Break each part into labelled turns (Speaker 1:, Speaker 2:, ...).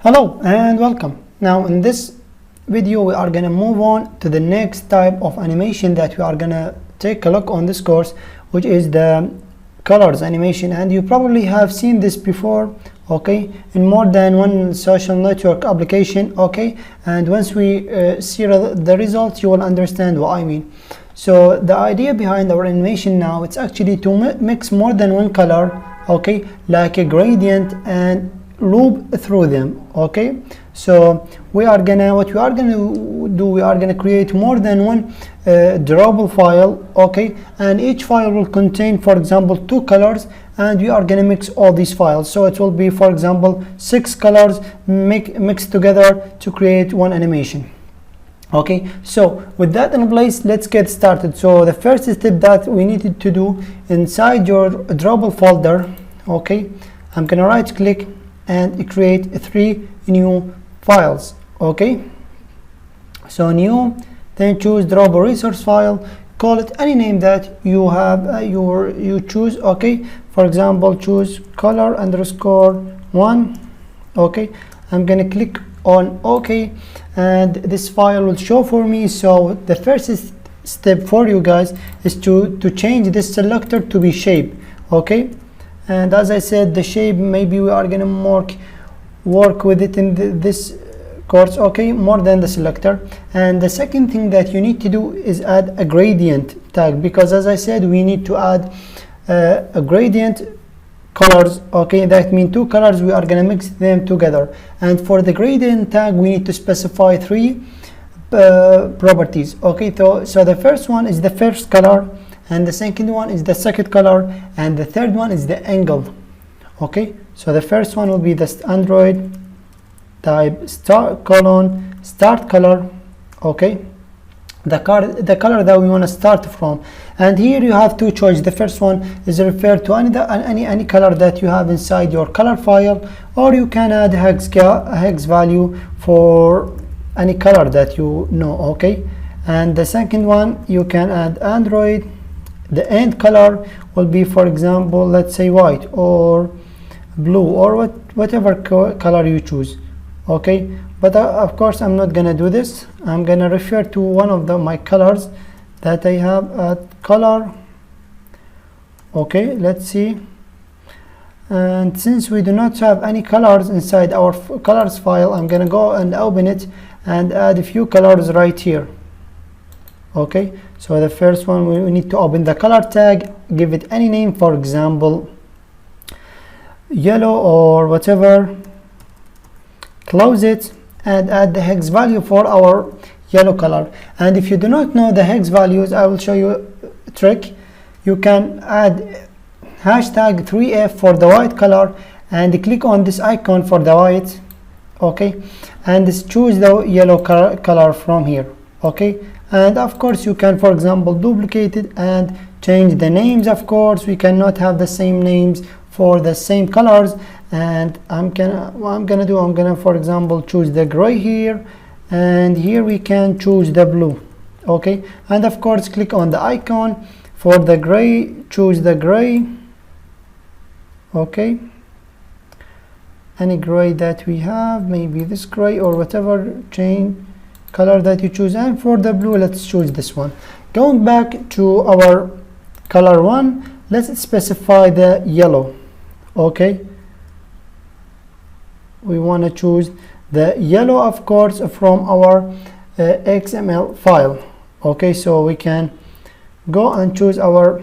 Speaker 1: Hello and welcome. Now in this video we are going to move on to the next type of animation that we are going to take a look on this course, which is the colors animation. And you probably have seen this before, okay, in more than one social network application, okay, and once we see the results you will understand what I mean. So the idea behind our animation now, it's actually to mix more than one color, okay, like a gradient, and loop through them. Okay, so we are gonna create more than one drawable file, okay, and each file will contain, for example, 2 colors, and we are gonna mix all these files. So it will be, for example, 6 colors mixed together to create one animation. Okay, so with that in place, let's get started. So the first step that we needed to do, inside your drawable folder, okay, I'm gonna right click and create 3 new files. Okay, so new, then choose drawable resource file, call it any name that you have you choose. Okay, for example, choose color underscore 1. Okay, I'm gonna click on OK, and this file will show for me. So the first step for you guys is to change this selector to be shape. Okay, and as I said, the shape, maybe we are gonna work with it in this course, okay, more than the selector. And the second thing that you need to do is add a gradient tag, because as I said, we need to add a gradient colors. Okay, that means 2 colors, we are gonna mix them together. And for the gradient tag we need to specify 3 properties. Okay, so the first one is the first color, and the second one is the second color, and the third one is the angle. Okay, so the first one will be the Android type start color. Okay, the color that we want to start from. And here you have 2 choices. The first one is referred to any color that you have inside your color file, or you can add a hex value for any color that you know. Okay, and the second one, you can add Android. The end color will be, for example, let's say white or blue, or whatever color you choose. Okay, but of course I'm not gonna do this. I'm gonna refer to one of my colors that I have at color. Okay, let's see. And since we do not have any colors inside our colors file, I'm gonna go and open it and add a few colors right here. Okay, so the first one, we need to open the color tag, give it any name, for example yellow or whatever, close it, and add the hex value for our yellow color. And if you do not know the hex values, I will show you a trick. You can add hashtag 3F for the white color and click on this icon for the white. Okay, and choose the yellow color from here. Okay, and of course you can, for example, duplicate it and change the names. Of course we cannot have the same names for the same colors. And I'm gonna for example choose the gray here, and here we can choose the blue. Okay, and of course click on the icon for the gray, choose the gray. Okay, any gray that we have, maybe this gray or whatever change color that you choose. And for the blue, let's choose this one. Going back to our color 1, let's specify the yellow. Okay, we want to choose the yellow, of course, from our XML file. Okay, so we can go and choose our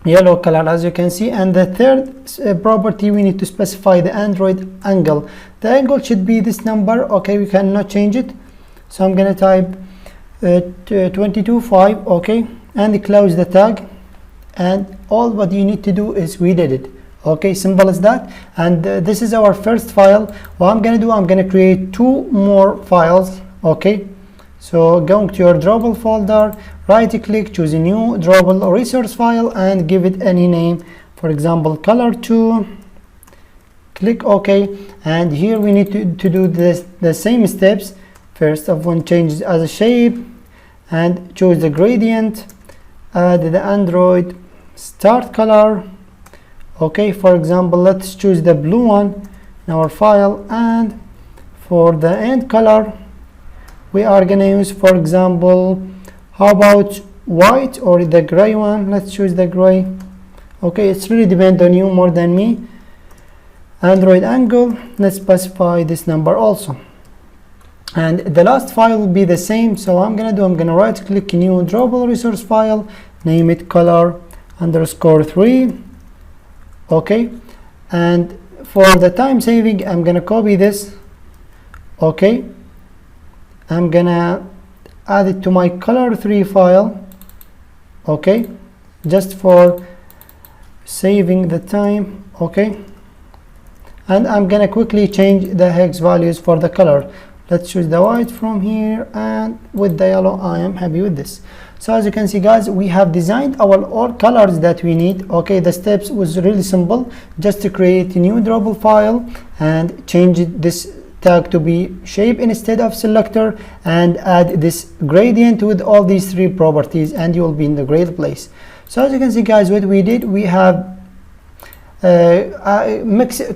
Speaker 1: yellow color, as you can see. And the third property, we need to specify the Android angle. The angle should be this number. Okay, we cannot change it, so I'm gonna type 22.5. okay, and close the tag. And all what you need to do is we did it. Okay, simple as that. And this is our first file. What I'm gonna do, I'm gonna create 2 more files. Okay, so going to your drawable folder, right click, choose a new drawable resource file and give it any name, for example color 2. Click OK, and here we need to do the same steps. First of one, change as a shape and choose the gradient, add the Android start color. Okay, for example, let's choose the blue one in our file, and for the end color, we are gonna use, for example, how about white or the gray one? Let's choose the gray. Okay, it's really depend on you more than me. Android angle, let's specify this number also. And the last file will be the same. So I'm gonna right click new drawable resource file, name it color underscore 3. Okay, and for the time saving, I'm gonna copy this. Okay, I'm gonna add it to my color 3 file. Okay, just for saving the time. Okay, and I'm gonna quickly change the hex values for the color. Let's choose the white from here, and with the yellow I am happy with this. So as you can see guys, we have designed our all colors that we need. Okay, the steps was really simple, just to create a new drawable file and change this tag to be shape instead of selector, and add this gradient with all these 3 properties, and you will be in the great place. So as you can see guys, what we did, we have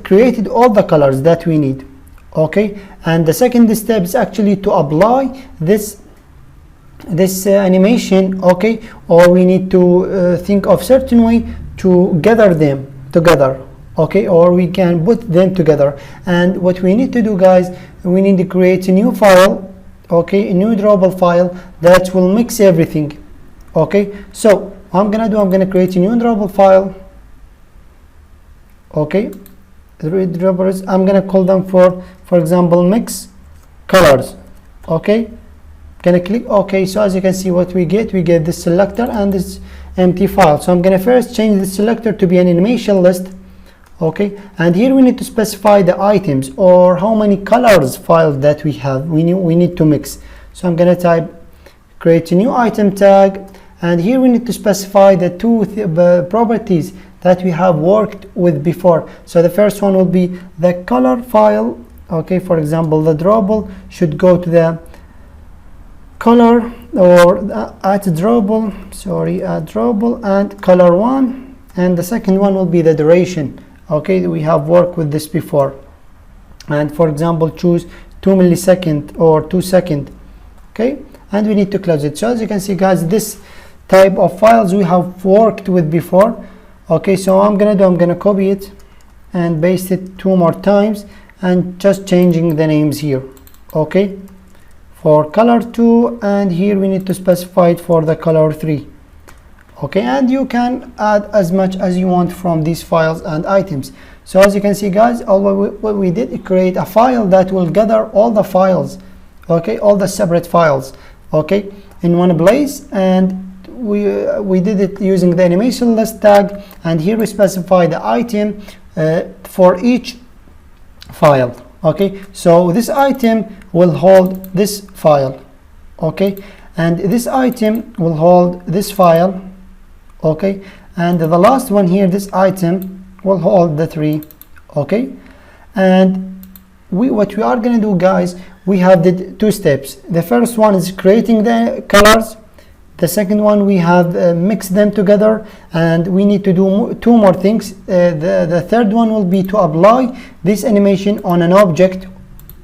Speaker 1: created all the colors that we need. Okay, and the second step is actually to apply this animation. Okay, or we need to think of certain way to gather them together. Okay, or we can put them together. And what we need to do guys, we need to create a new file. Okay, a new drawable file that will mix everything. Okay, so I'm gonna create a new drawable file. Okay, I'm gonna call them for example mix colors. Okay, gonna click OK. So as you can see, what we get this selector and this empty file. So I'm gonna first change the selector to be an animation list. Okay, and here we need to specify the items or how many colors files that we have we need to mix. So I'm gonna type create a new item tag, and here we need to specify the 2 properties that we have worked with before. So the first one will be the color file. Okay, for example, the drawable should go to the color or at drawable and color 1, and the second one will be the duration. Okay, we have worked with this before, and for example choose 2 millisecond or 2 second. Okay, and we need to close it. So as you can see guys, this type of files we have worked with before. Okay, so I'm gonna copy it and paste it 2 more times, and just changing the names here. Okay, for color 2, and here we need to specify it for the color 3. Okay, and you can add as much as you want from these files and items. So as you can see guys, what we did is create a file that will gather all the files. Okay, all the separate files. Okay, in one place, and we did it using the animation list tag, and here we specify the item for each file. Okay, so this item will hold this file. Okay, and this item will hold this file. Okay, and the last one here, this item will hold the 3. Okay, and what we are going to do guys, we have the 2 steps. The first one is creating the colors. The second one, we have mixed them together, and we need to do 2 more things. The third one will be to apply this animation on an object.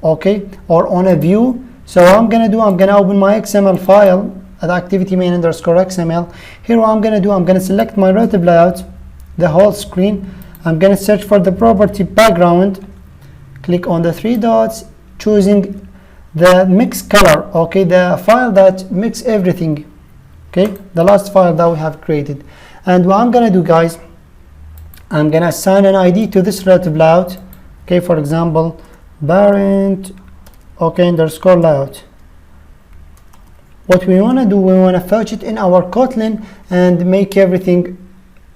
Speaker 1: Okay, or on a view. So I'm gonna open my XML file at activity main underscore XML. Here what I'm gonna select my relative layout, the whole screen. I'm gonna search for the property background, click on the 3 dots, choosing the mix color. Okay, the file that mix everything. Okay, the last file that we have created. And what I'm gonna do guys, I'm gonna assign an ID to this relative layout. Okay, for example parent underscore layout. What we want to do, we want to fetch it in our Kotlin and make everything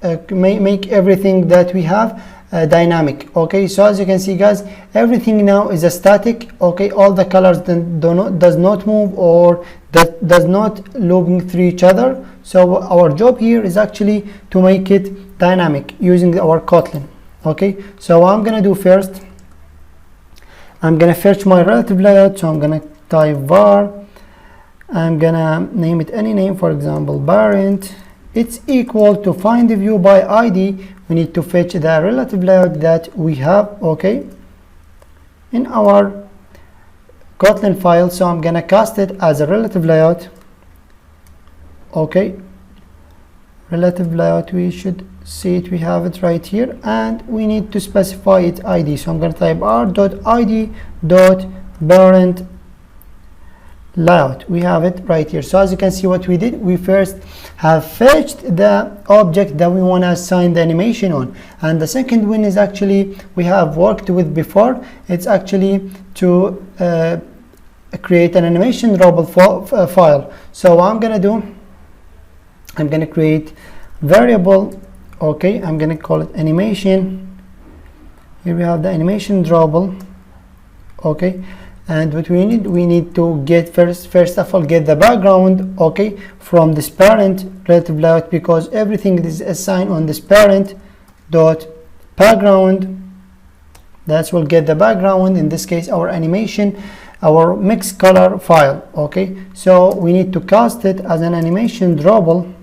Speaker 1: that we have dynamic. Okay, so as you can see guys, everything now is a static. Okay, all the colors does not move or that does not looping through each other. So our job here is actually to make it dynamic using our Kotlin. Okay, so what I'm gonna do first, I'm gonna fetch my relative layout. So I'm gonna type var, I'm gonna name it any name, for example parent. It's equal to find the view by ID. We need to fetch the relative layout that we have. Okay, in our Kotlin file, so I'm gonna cast it as a relative layout. Okay, relative layout, we should see it, we have it right here, and we need to specify its ID. So I'm going to type r.id.parent layout. We have it right here. So as you can see, what we did, we first have fetched the object that we want to assign the animation on, and the second one is actually we have worked with before. It's actually to create an animation drawable file. So what I'm going to do, I'm going to create variable. Okay, I'm going to call it animation. Here we have the animation drawable. Okay, and what we need to get first of all get the background, okay, from this parent relative layout, because everything is assigned on this parent dot background. That's will get the background, in this case our animation, our mixed color file. Okay, so we need to cast it as an animation drawable.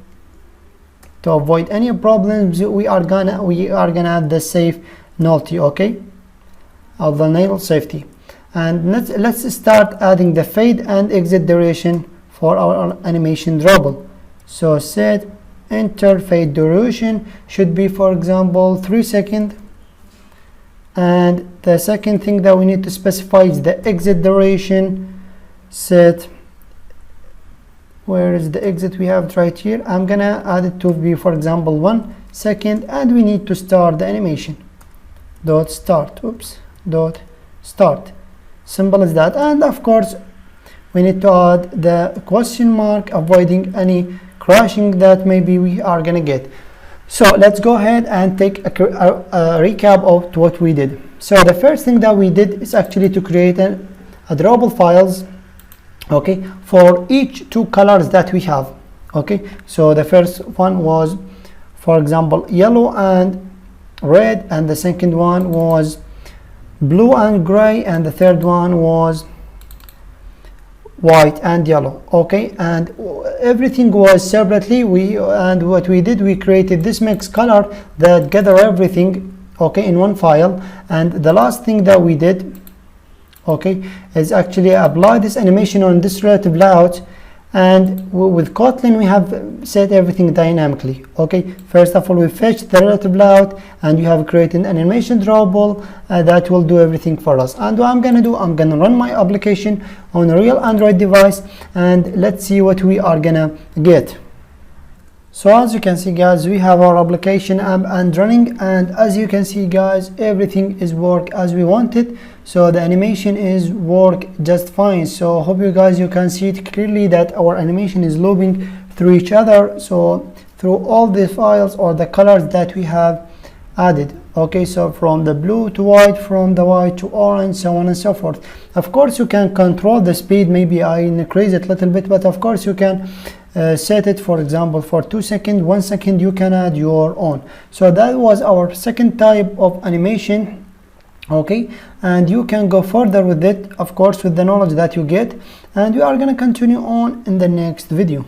Speaker 1: To avoid any problems, we are gonna add the safe nullity, okay, of the null safety. And let's start adding the fade and exit duration for our animation drawable. So set enter fade duration should be, for example, 3 seconds. And the second thing that we need to specify is the exit duration. Set, where is the exit? We have it right here. I'm gonna add it to be, for example, 1 second, and we need to start the animation dot start. Oops, dot start. Simple as that. And of course we need to add the question mark, avoiding any crashing that maybe we are gonna get. So let's go ahead and take a recap of what we did. So the first thing that we did is actually to create a drawable files, okay, for each 2 colors that we have. Okay, so the first one was, for example, yellow and red, and the second one was blue and gray, and the third one was white and yellow. Okay, and everything was separately. What we did, we created this mixed color that gather everything, okay, in one file. And the last thing that we did, okay, is actually apply this animation on this relative layout. And with Kotlin we have set everything dynamically. Okay, first of all we fetch the relative layout, and you have created an animation drawable that will do everything for us. And what I'm gonna do, I'm gonna run my application on a real Android device, and let's see what we are gonna get. So as you can see, guys, we have our application up and running, and as you can see, guys, everything is work as we wanted. So the animation is work just fine. So hope you guys, you can see it clearly that our animation is looping through each other, so through all the files or the colors that we have added. Okay, so from the blue to white, from the white to orange, so on and so forth. Of course you can control the speed. Maybe I increase it a little bit, but of course you can set it, for example, for 2 seconds, 1 second, you can add your own. So that was our second type of animation. Okay, and you can go further with it, of course, with the knowledge that you get, and we are going to continue on in the next video.